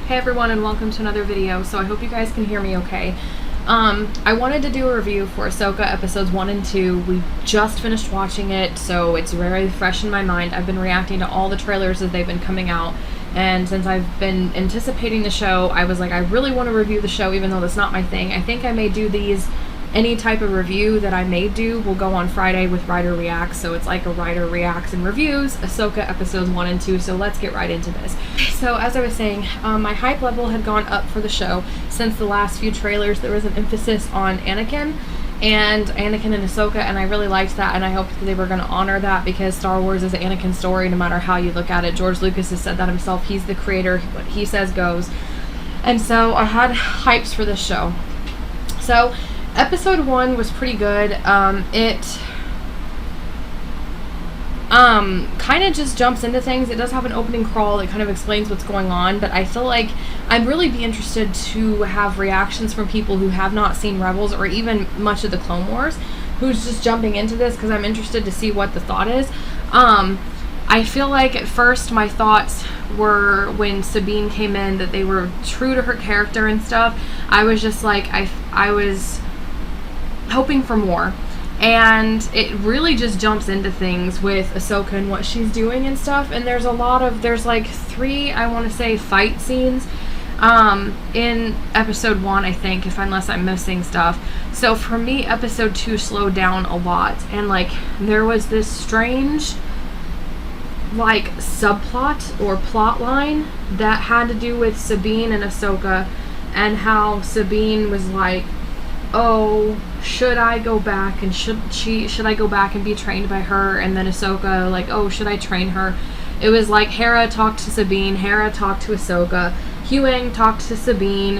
Hey everyone, and welcome to another video. So I hope you guys can hear me okay. I wanted to do a review for Ahsoka Episodes 1 and 2. We just finished watching it, so it's very fresh in my mind. I've been reacting to all the trailers as they've been coming out, and since I've been anticipating the show, I was like, I really want to review the show even though that's not my thing. I think I may do these, any type of review that I may do will go on Friday with Writer Reacts, so it's like a writer reacts and reviews Ahsoka Episodes 1 and 2, so let's get right into this. So as I was saying, my hype level had gone up for the show. Since the last few trailers, there was an emphasis on Anakin and Ahsoka, and I really liked that, and I hoped that they were going to honor that because Star Wars is an Anakin story no matter how you look at it. George Lucas has said that himself. He's the creator. What he says goes. And so I had hypes for this show. So Episode 1 was pretty good. It kind of just jumps into things. It does have an opening crawl that kind of explains what's going on, but I feel like I'd really be interested to have reactions from people who have not seen Rebels or even much of the Clone Wars, who's just jumping into this because I'm interested to see what the thought is. I feel like at first my thoughts were when Sabine came in that they were true to her character and stuff. I was just like, I was hoping for more, and it really just jumps into things with Ahsoka and what she's doing and stuff, and there's like 3, I want to say, fight scenes in Episode 1, I think, unless I'm missing stuff. So for me, Episode 2 slowed down a lot, and like there was this strange like subplot or plot line that had to do with Sabine and Ahsoka, and how Sabine was like, oh, should I go back and should I go back and be trained by her? And then Ahsoka like, oh, should I train her? It was like Hera talked to Sabine, Hera talked to Ahsoka, Huyang talked to Sabine,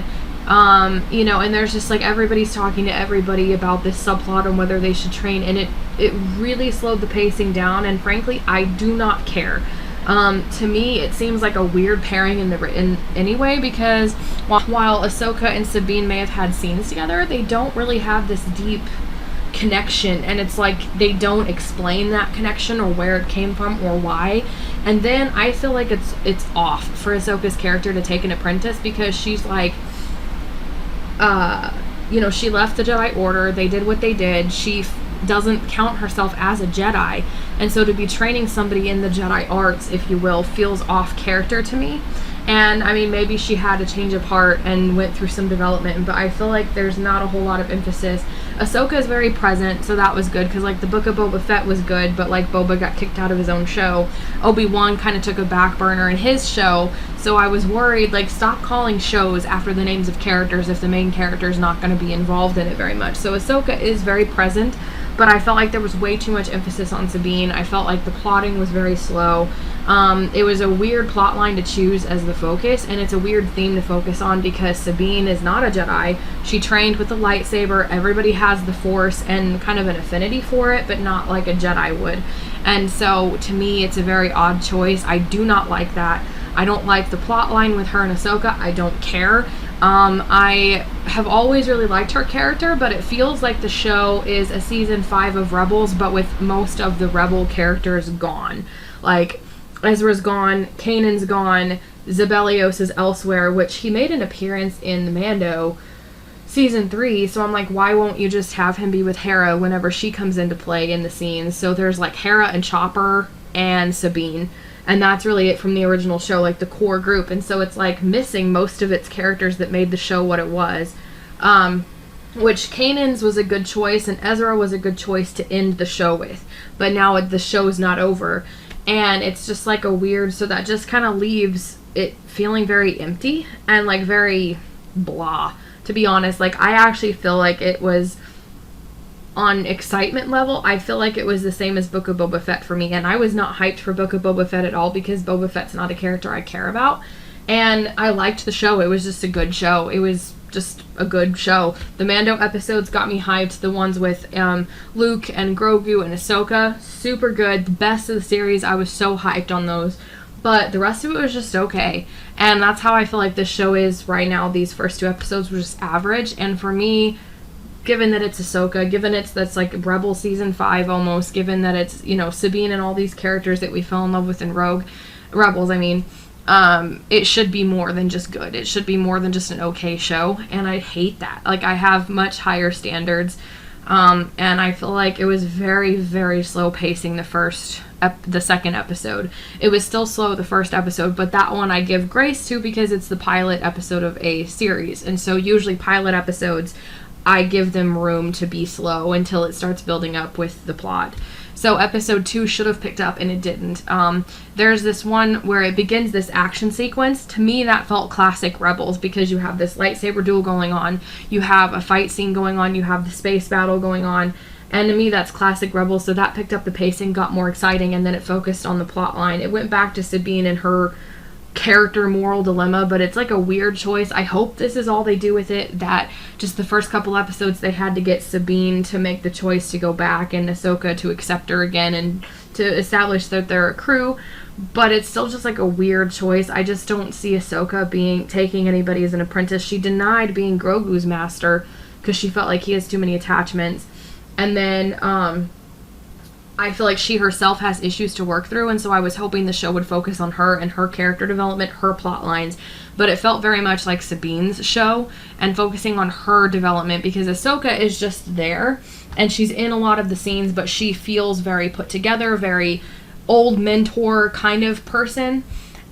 you know, and there's just like everybody's talking to everybody about this subplot on whether they should train, and it really slowed the pacing down, and frankly, I do not care. To me, it seems like a weird pairing in anyway, because while Ahsoka and Sabine may have had scenes together, they don't really have this deep connection, and it's like they don't explain that connection or where it came from or why. And then I feel like it's off for Ahsoka's character to take an apprentice, because she's like, you know, she left the Jedi Order, they did what they did, she doesn't count herself as a Jedi, and so to be training somebody in the Jedi arts, if you will, feels off character to me. And I mean, maybe she had a change of heart and went through some development, but I feel like there's not a whole lot of emphasis. Ahsoka is very present, so that was good, because like the Book of Boba Fett was good, but like Boba got kicked out of his own show. Obi-Wan kind of took a back burner in his show, so I was worried, like, stop calling shows after the names of characters if the main character is not going to be involved in it very much. So Ahsoka is very present, but I felt like there was way too much emphasis on Sabine. I felt like the plotting was very slow. It was a weird plot line to choose as the focus, and it's a weird theme to focus on because Sabine is not a Jedi. She trained with the lightsaber. Everybody has the Force and kind of an affinity for it, but not like a Jedi would. And so to me, it's a very odd choice. I do not like that. I don't like the plot line with her and Ahsoka. I don't care. I have always really liked her character, but it feels like the show is a season 5 of Rebels, but with most of the Rebel characters gone. Like, Ezra's gone, Kanan's gone, Zebelios is elsewhere, which he made an appearance in the Mando season 3, so I'm like, why won't you just have him be with Hera whenever she comes into play in the scenes? So there's like Hera and Chopper and Sabine, and that's really it from the original show, like the core group. And so it's like missing most of its characters that made the show what it was. Which Kanan's was a good choice, and Ezra was a good choice to end the show with. But now the show's not over, and it's just like a weird, so that just kind of leaves it feeling very empty and like very blah, to be honest. Like, I actually feel like it was, on excitement level, I feel like it was the same as Book of Boba Fett for me, and I was not hyped for Book of Boba Fett at all because Boba Fett's not a character I care about, and I liked the show. It was just a good show. It was just a good show. The Mando episodes got me hyped. The ones with Luke and Grogu and Ahsoka, super good. The best of the series. I was so hyped on those. But the rest of it was just okay. And that's how I feel like this show is right now. These first 2 episodes were just average. And for me, given that it's Ahsoka, given that's like Rebel season 5 almost, given that it's, you know, Sabine and all these characters that we fell in love with in Rebels, I mean, it should be more than just good. It should be more than just an okay show, and I hate that. Like, I have much higher standards, and I feel like it was very, very slow pacing the second episode. It was still slow the first episode, but that one I give grace to because it's the pilot episode of a series, and so usually pilot episodes, I give them room to be slow until it starts building up with the plot. So episode 2 should have picked up, and it didn't. There's this one where it begins this action sequence. To me, that felt classic Rebels, because you have this lightsaber duel going on, you have a fight scene going on, you have the space battle going on, and to me, that's classic Rebels. So that picked up the pacing, got more exciting, and then it focused on the plot line. It went back to Sabine and her character moral dilemma, but it's like a weird choice. I hope this is all they do with it, that just the first couple episodes they had to get Sabine to make the choice to go back and Ahsoka to accept her again and to establish that they're a crew, but it's still just like a weird choice. I just don't see Ahsoka taking anybody as an apprentice. She denied being Grogu's master because she felt like he has too many attachments, and then I feel like she herself has issues to work through, and so I was hoping the show would focus on her and her character development, her plot lines, but it felt very much like Sabine's show and focusing on her development, because Ahsoka is just there, and she's in a lot of the scenes, but she feels very put together, very old mentor kind of person,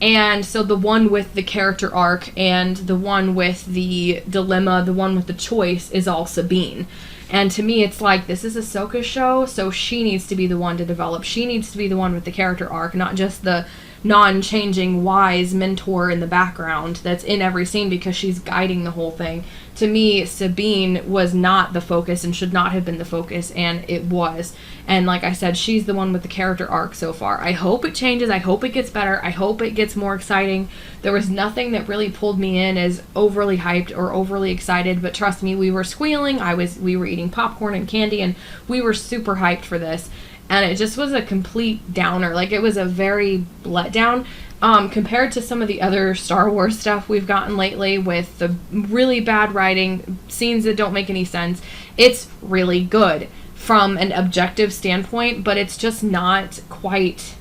and so the one with the character arc and the one with the dilemma, the one with the choice is all Sabine. And to me, it's like, this is Ahsoka's show, so she needs to be the one to develop. She needs to be the one with the character arc, not just the non-changing, wise mentor in the background that's in every scene because she's guiding the whole thing. To me, Sabine was not the focus and should not have been the focus, and it was. And like I said, she's the one with the character arc so far. I hope it changes. I hope it gets better. I hope it gets more exciting. There was nothing that really pulled me in as overly hyped or overly excited, but trust me, we were squealing. We were eating popcorn and candy, and we were super hyped for this. And it just was a complete downer. Like, it was a very letdown. Compared to some of the other Star Wars stuff we've gotten lately with the really bad writing, scenes that don't make any sense, it's really good from an objective standpoint, but it's just not quite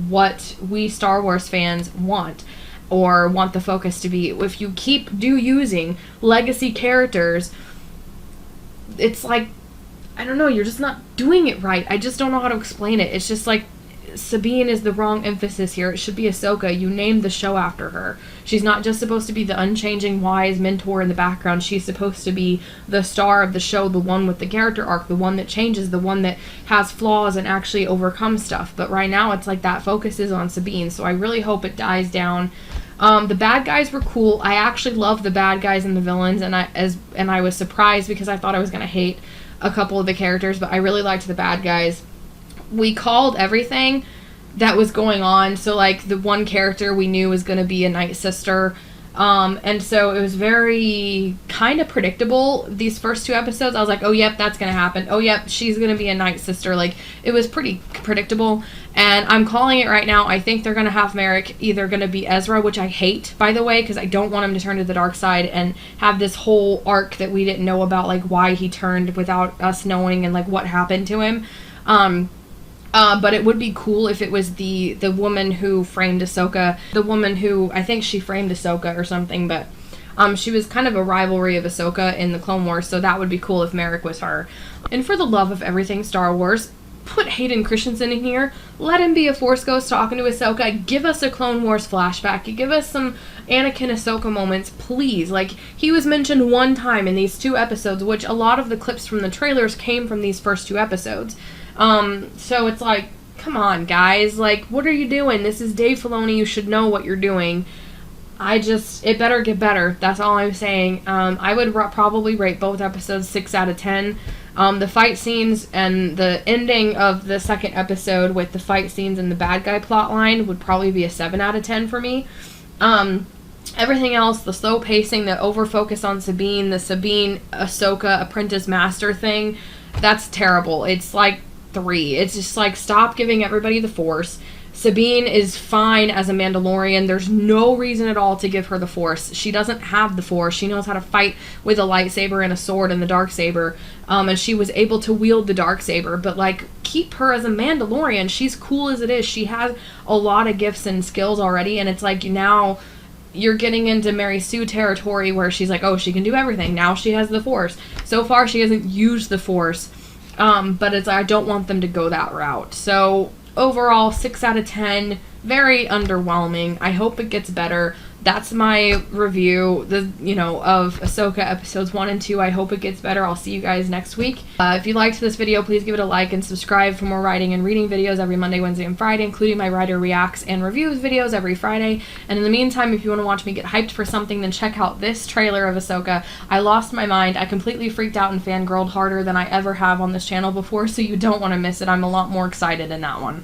what we Star Wars fans want or want the focus to be. If you keep using legacy characters, it's like, I don't know, you're just not doing it right. I just don't know how to explain it. It's just like, Sabine is the wrong emphasis here. It should be Ahsoka. You named the show after her. She's not just supposed to be the unchanging, wise mentor in the background. She's supposed to be the star of the show, the one with the character arc, the one that changes, the one that has flaws and actually overcomes stuff. But right now, it's like that focus is on Sabine, so I really hope it dies down. The bad guys were cool. I actually love the bad guys and the villains, and I was surprised because I thought I was going to hate a couple of the characters, but I really liked the bad guys. We called everything that was going on. So, like, the one character we knew was going to be a Night Sister. And so it was very kind of predictable. These first 2 episodes, I was like, oh, yep, that's going to happen. Oh, yep, she's going to be a Night Sister. Like, it was pretty predictable. And I'm calling it right now. I think they're going to have Merrick either going to be Ezra, which I hate, by the way, because I don't want him to turn to the dark side and have this whole arc that we didn't know about, like, why he turned without us knowing and, like, what happened to him. But it would be cool if it was the woman who framed Ahsoka, the woman who, I think she framed Ahsoka or something, but she was kind of a rivalry of Ahsoka in the Clone Wars, so that would be cool if Merrick was her. And for the love of everything Star Wars, put Hayden Christensen in here, let him be a Force ghost talking to Ahsoka, give us a Clone Wars flashback, give us some Anakin Ahsoka moments, please. Like, he was mentioned one time in these 2 episodes, which a lot of the clips from the trailers came from these first 2 episodes. So it's like, come on, guys, like, what are you doing? This is Dave Filoni, you should know what you're doing. It better get better, that's all I'm saying. I would probably rate both episodes 6 out of 10. The fight scenes and the ending of the second episode with the fight scenes and the bad guy plot line would probably be a 7 out of 10 for me. Everything else, the slow pacing, the over-focus on Sabine, the Sabine Ahsoka apprentice master thing, that's terrible. It's like 3. It's just like, stop giving everybody the Force. Sabine is fine as a Mandalorian. There's no reason at all to give her the Force. She doesn't have the Force. She knows how to fight with a lightsaber and a sword and the Darksaber. And she was able to wield the Darksaber. But, like, keep her as a Mandalorian. She's cool as it is. She has a lot of gifts and skills already. And it's like, now you're getting into Mary Sue territory where she's like, oh, she can do everything. Now she has the Force. So far, she hasn't used the Force. But it's I don't want them to go that route. So overall, 6 out of 10, very underwhelming. I hope it gets better. That's my review, of Ahsoka episodes 1 and 2. I hope it gets better. I'll see you guys next week. If you liked this video, please give it a like and subscribe for more writing and reading videos every Monday, Wednesday, and Friday, including my writer reacts and reviews videos every Friday. And in the meantime, if you want to watch me get hyped for something, then check out this trailer of Ahsoka. I lost my mind. I completely freaked out and fangirled harder than I ever have on this channel before, so you don't want to miss it. I'm a lot more excited in that one.